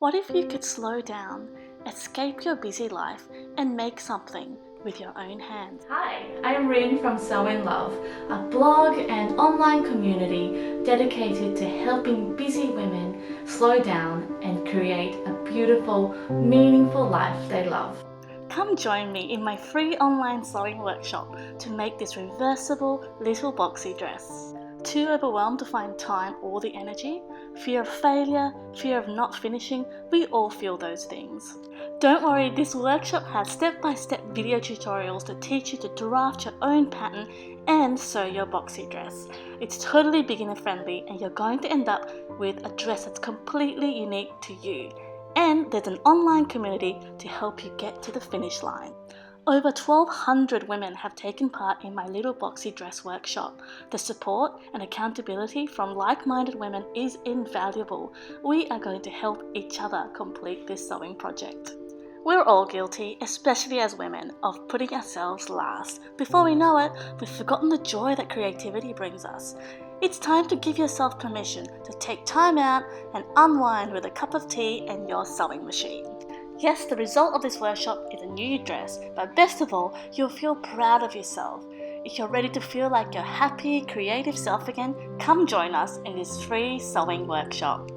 What if you could slow down, escape your busy life, and make something with your own hands? Hi, I am Rin from Sew in Love, a blog and online community dedicated to helping busy women slow down and create a beautiful, meaningful life they love. Come join me in my free online sewing workshop to make this reversible little boxy dress. Too overwhelmed to find time or the energy? Fear of failure, fear of not finishing, we all feel those things. Don't worry, this workshop has step-by-step video tutorials to teach you to draft your own pattern and sew your boxy dress. It's totally beginner friendly and you're going to end up with a dress that's completely unique to you. And there's an online community to help you get to the finish line. Over 1,200 women have taken part in my little boxy dress workshop. The support and accountability from like-minded women is invaluable. We are going to help each other complete this sewing project. We're all guilty, especially as women, of putting ourselves last. Before we know it, we've forgotten the joy that creativity brings us. It's time to give yourself permission to take time out and unwind with a cup of tea and your sewing machine. Yes, the result of this workshop is a new dress, but best of all, you'll feel proud of yourself. If you're ready to feel like your happy, creative self again, come join us in this free sewing workshop.